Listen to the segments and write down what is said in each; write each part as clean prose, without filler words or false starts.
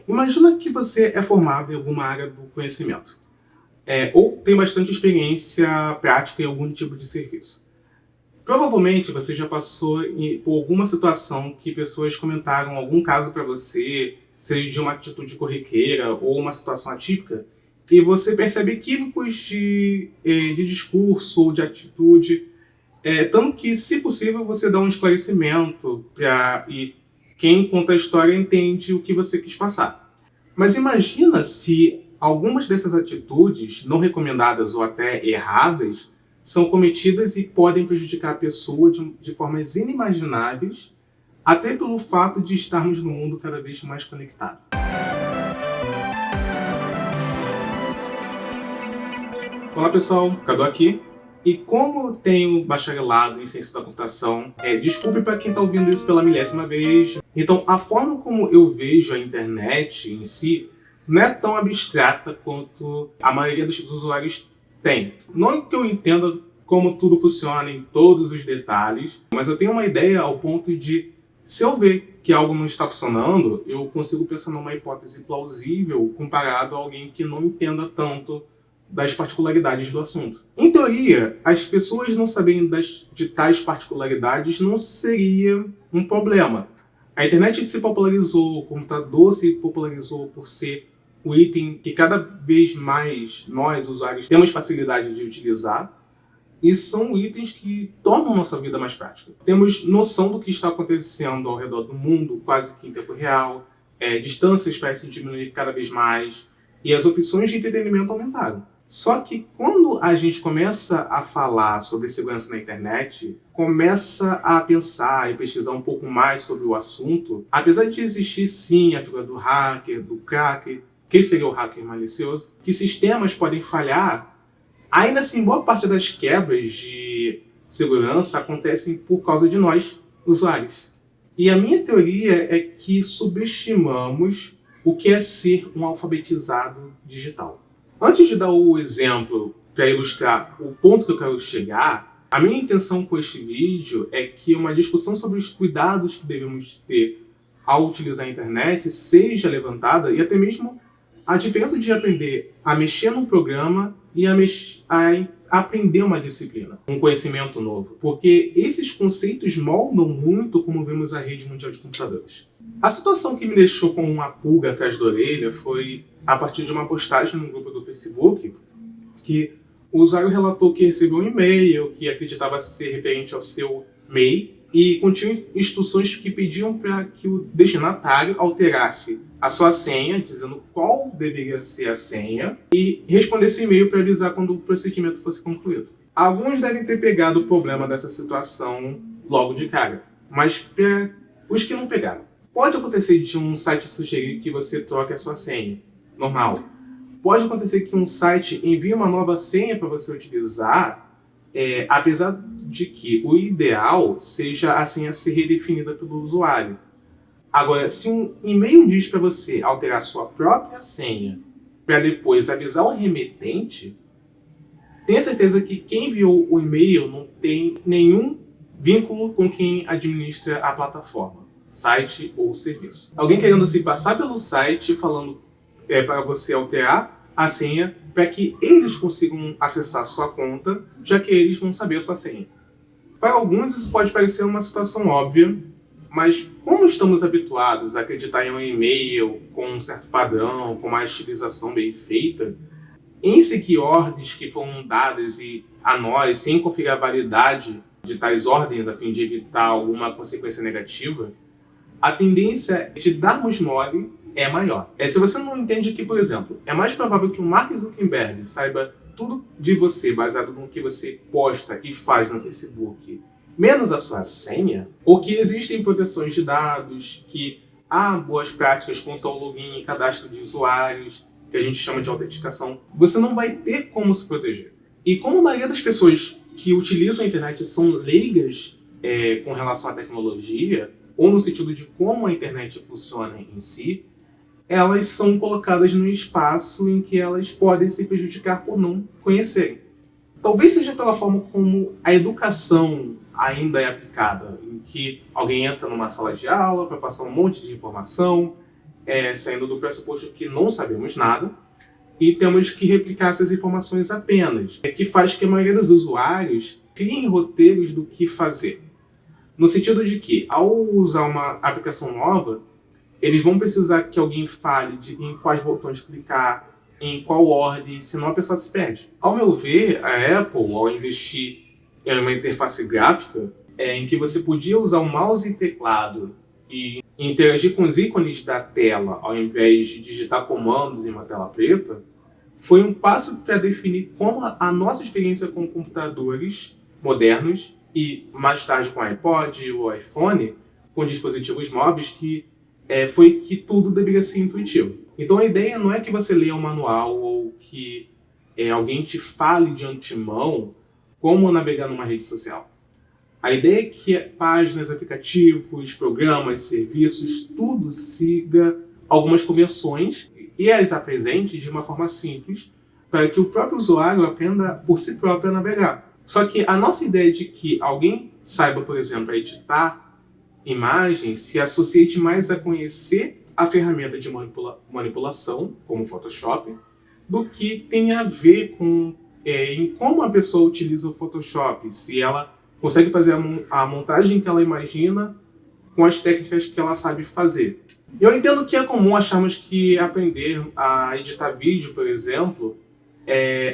Imagina que você é formado em alguma área do conhecimento, ou tem bastante experiência prática em algum tipo de serviço. Provavelmente você já passou por alguma situação que pessoas comentaram algum caso para você, seja de uma atitude corriqueira ou uma situação atípica, e você percebe equívocos de discurso ou de atitude, tanto que, se possível, você dá um esclarecimento e quem conta a história entende o que você quis passar. Mas imagina se algumas dessas atitudes, não recomendadas ou até erradas, são cometidas e podem prejudicar a pessoa de formas inimagináveis, até pelo fato de estarmos num mundo cada vez mais conectado. Olá pessoal, Cadu aqui. E como eu tenho bacharelado em ciência da computação, desculpe para quem está ouvindo isso pela milésima vez. Então, a forma como eu vejo a internet em si não é tão abstrata quanto a maioria dos usuários tem. Não que eu entenda como tudo funciona em todos os detalhes, mas eu tenho uma ideia ao ponto de, se eu ver que algo não está funcionando, eu consigo pensar numa hipótese plausível comparado a alguém que não entenda tanto das particularidades do assunto. Em teoria, as pessoas não saberem de tais particularidades não seria um problema. A internet se popularizou, o computador se popularizou por ser o item que cada vez mais nós, usuários, temos facilidade de utilizar, e são itens que tornam nossa vida mais prática. Temos noção do que está acontecendo ao redor do mundo, quase que em tempo real, distâncias parecem diminuir cada vez mais, e as opções de entretenimento aumentaram. Só que quando a gente começa a falar sobre segurança na internet, começa a pensar e pesquisar um pouco mais sobre o assunto, apesar de existir sim a figura do hacker, do cracker, que seria o hacker malicioso, que sistemas podem falhar, ainda assim boa parte das quebras de segurança acontecem por causa de nós, usuários. E a minha teoria é que subestimamos o que é ser um alfabetizado digital. Antes de dar o exemplo para ilustrar o ponto que eu quero chegar, a minha intenção com este vídeo é que uma discussão sobre os cuidados que devemos ter ao utilizar a internet seja levantada, e até mesmo a diferença de aprender a mexer num programa e a aprender uma disciplina, um conhecimento novo, porque esses conceitos moldam muito como vemos a rede mundial de computadores. A situação que me deixou com uma pulga atrás da orelha foi a partir de uma postagem no grupo do Facebook, que o usuário relatou que recebeu um e-mail que acreditava ser referente ao seu MEI e continha instruções que pediam para que o destinatário alterasse a sua senha, dizendo qual deveria ser a senha, e respondesse e-mail para avisar quando o procedimento fosse concluído. Alguns devem ter pegado o problema dessa situação logo de cara, mas para os que não pegaram, pode acontecer de um site sugerir que você troque a sua senha. Normal. Pode acontecer que um site envie uma nova senha para você utilizar, apesar de que o ideal seja a senha ser redefinida pelo usuário. Agora, se um e-mail diz para você alterar sua própria senha para depois avisar o remetente, tenha certeza que quem enviou o e-mail não tem nenhum vínculo com quem administra a plataforma, site ou serviço. Alguém querendo se passar pelo site falando para você alterar a senha para que eles consigam acessar sua conta, já que eles vão saber a sua senha. Para alguns isso pode parecer uma situação óbvia, mas como estamos habituados a acreditar em um e-mail com um certo padrão, com uma estilização bem feita, em seguir ordens que foram dadas a nós sem conferir a validade de tais ordens a fim de evitar alguma consequência negativa, a tendência de darmos mole é maior. Se você não entende que, por exemplo, é mais provável que o Mark Zuckerberg saiba tudo de você baseado no que você posta e faz no Facebook, menos a sua senha, ou que existem proteções de dados, que há boas práticas quanto ao login e cadastro de usuários, que a gente chama de autenticação, você não vai ter como se proteger. E como a maioria das pessoas que utilizam a internet são leigas com relação à tecnologia, ou no sentido de como a internet funciona em si, elas são colocadas num espaço em que elas podem se prejudicar por não conhecerem. Talvez seja pela forma como a educação ainda é aplicada, em que alguém entra numa sala de aula para passar um monte de informação saindo do pressuposto que não sabemos nada e temos que replicar essas informações apenas, que faz que a maioria dos usuários criem roteiros do que fazer. No sentido de que, ao usar uma aplicação nova, eles vão precisar que alguém fale em quais botões clicar, em qual ordem, senão a pessoa se perde. Ao meu ver, a Apple, ao investir em uma interface gráfica, em que você podia usar o mouse e teclado e interagir com os ícones da tela, ao invés de digitar comandos em uma tela preta, foi um passo para definir como a nossa experiência com computadores modernos e, mais tarde, com o iPod ou iPhone, com dispositivos móveis, foi que tudo deveria ser intuitivo. Então a ideia não é que você leia um manual ou que alguém te fale de antemão como navegar numa rede social. A ideia é que páginas, aplicativos, programas, serviços, tudo siga algumas convenções e as apresente de uma forma simples para que o próprio usuário aprenda por si próprio a navegar. Só que a nossa ideia de que alguém saiba, por exemplo, editar imagens se associe mais a conhecer a ferramenta de manipulação, como o Photoshop, do que tem a ver com em como a pessoa utiliza o Photoshop, se ela consegue fazer a montagem que ela imagina com as técnicas que ela sabe fazer. Eu entendo que é comum acharmos que aprender a editar vídeo, por exemplo,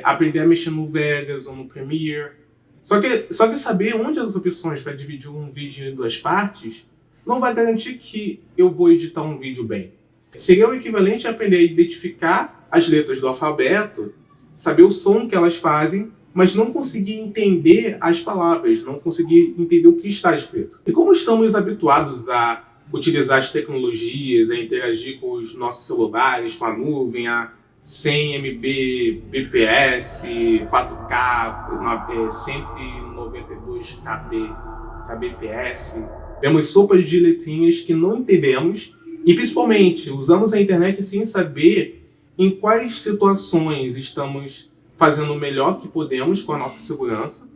aprender a mexer no Vegas ou no Premiere. Só que saber onde as opções para dividir um vídeo em duas partes não vai garantir que eu vou editar um vídeo bem. Seria o equivalente a aprender a identificar as letras do alfabeto, saber o som que elas fazem, mas não conseguir entender as palavras, não conseguir entender o que está escrito. E como estamos habituados a utilizar as tecnologias, a interagir com os nossos celulares, com a nuvem, a 100 MB, bps, 4K, 192 kbps, vemos sopas de letrinhas que não entendemos e, principalmente, usamos a internet sem saber em quais situações estamos fazendo o melhor que podemos com a nossa segurança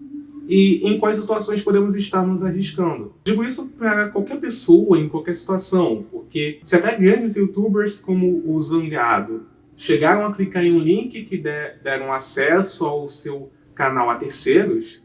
e em quais situações podemos estar nos arriscando. Digo isso para qualquer pessoa, em qualquer situação, porque se até grandes youtubers como o Zangado chegaram a clicar em um link que deram acesso ao seu canal a terceiros,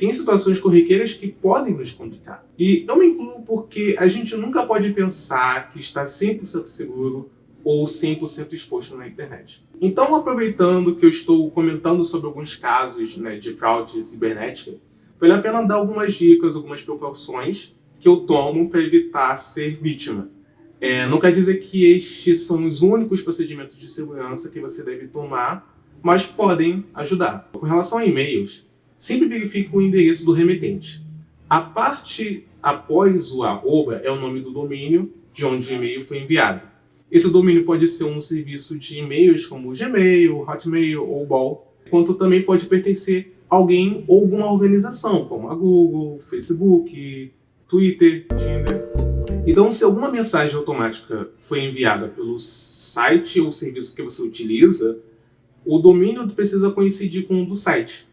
tem situações corriqueiras que podem nos complicar. E eu me incluo porque a gente nunca pode pensar que está 100% seguro ou 100% exposto na internet. Então, aproveitando que eu estou comentando sobre alguns casos de fraude cibernética, vale a pena dar algumas dicas, algumas precauções que eu tomo para evitar ser vítima. Não quer dizer que estes são os únicos procedimentos de segurança que você deve tomar, mas podem ajudar. Com relação a e-mails, sempre verifique o endereço do remetente. A parte após o arroba é o nome do domínio de onde o e-mail foi enviado. Esse domínio pode ser um serviço de e-mails como Gmail, Hotmail ou Ball, quanto também pode pertencer a alguém ou alguma organização, como a Google, Facebook, Twitter, Tinder. Então, se alguma mensagem automática foi enviada pelo site ou serviço que você utiliza, o domínio precisa coincidir com o do site.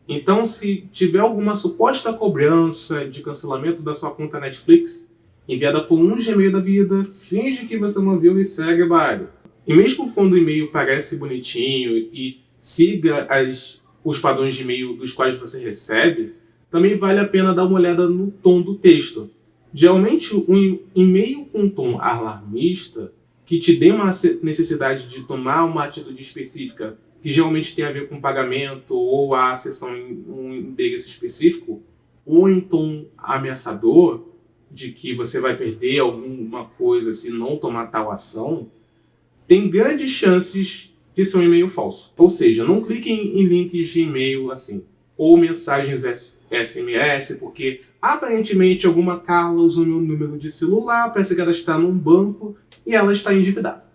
Então, se tiver alguma suposta cobrança de cancelamento da sua conta Netflix, enviada por um Gmail da vida, finge que você não viu e segue baile. E mesmo quando o e-mail parece bonitinho e siga os padrões de e-mail dos quais você recebe, também vale a pena dar uma olhada no tom do texto. Geralmente, um e-mail com tom alarmista, que te dê uma necessidade de tomar uma atitude específica, que geralmente tem a ver com pagamento ou a acessão em um endereço específico, ou em tom ameaçador, de que você vai perder alguma coisa se não tomar tal ação, tem grandes chances de ser um e-mail falso. Ou seja, não cliquem em links de e-mail assim, ou mensagens SMS, porque aparentemente alguma Carla usou meu número de celular para se cadastrar num banco e ela está endividada.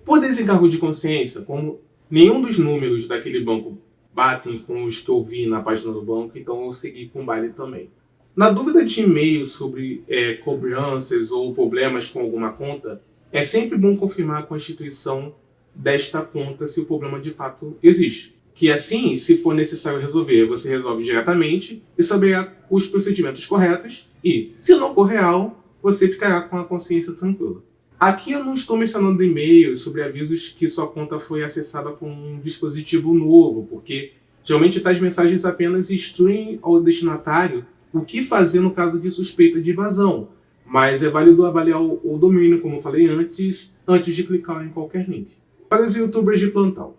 Por desencargo de consciência, como nenhum dos números daquele banco batem com os que eu vi na página do banco, então eu segui com o baile também. Na dúvida de e-mail sobre cobranças ou problemas com alguma conta, é sempre bom confirmar com a instituição desta conta se o problema de fato existe. Que assim, se for necessário resolver, você resolve diretamente e saberá os procedimentos corretos e, se não for real, você ficará com a consciência tranquila. Aqui eu não estou mencionando e-mails sobre avisos que sua conta foi acessada por um dispositivo novo, porque geralmente tais mensagens apenas instruem ao destinatário o que fazer no caso de suspeita de invasão, mas é válido avaliar o domínio, como eu falei antes de clicar em qualquer link. Para os youtubers de plantão,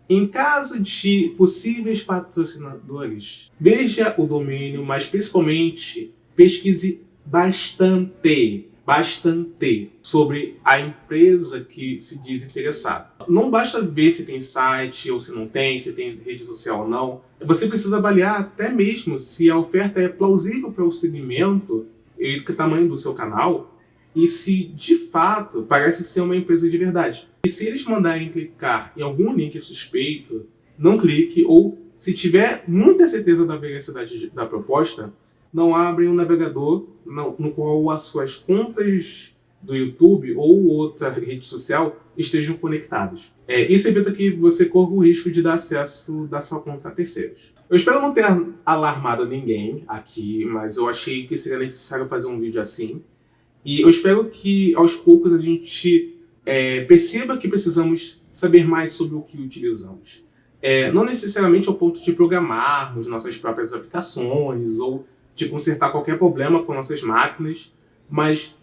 em caso de possíveis patrocinadores, veja o domínio, mas principalmente pesquise bastante sobre a empresa que se diz interessada. Não basta ver se tem site ou se não tem, se tem rede social ou não. Você precisa avaliar até mesmo se a oferta é plausível para o segmento e o tamanho do seu canal e se de fato parece ser uma empresa de verdade. E se eles mandarem clicar em algum link suspeito, não clique, ou se tiver muita certeza da veracidade da proposta, não abrem um navegador no qual as suas contas do YouTube ou outra rede social estejam conectadas. Isso evita que você corra o risco de dar acesso da sua conta a terceiros. Eu espero não ter alarmado ninguém aqui, mas eu achei que seria necessário fazer um vídeo assim. E eu espero que aos poucos a gente perceba que precisamos saber mais sobre o que utilizamos. Não necessariamente ao ponto de programarmos nossas próprias aplicações ou de consertar qualquer problema com nossas máquinas, mas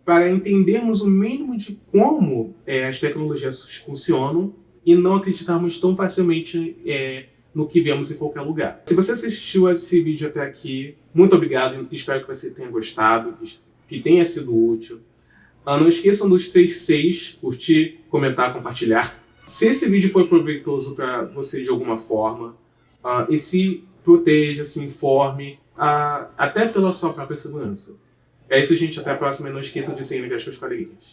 para entendermos o mínimo de como as tecnologias funcionam e não acreditarmos tão facilmente no que vemos em qualquer lugar. Se você assistiu a esse vídeo até aqui, muito obrigado, espero que você tenha gostado, que tenha sido útil. Não esqueçam dos 3 Cs, curtir, comentar, compartilhar. Se esse vídeo foi proveitoso para você de alguma forma, e se proteja, se informe, até pela sua própria segurança. É isso, gente. Até a próxima e não esqueçam de seguir as suas coleguinhas.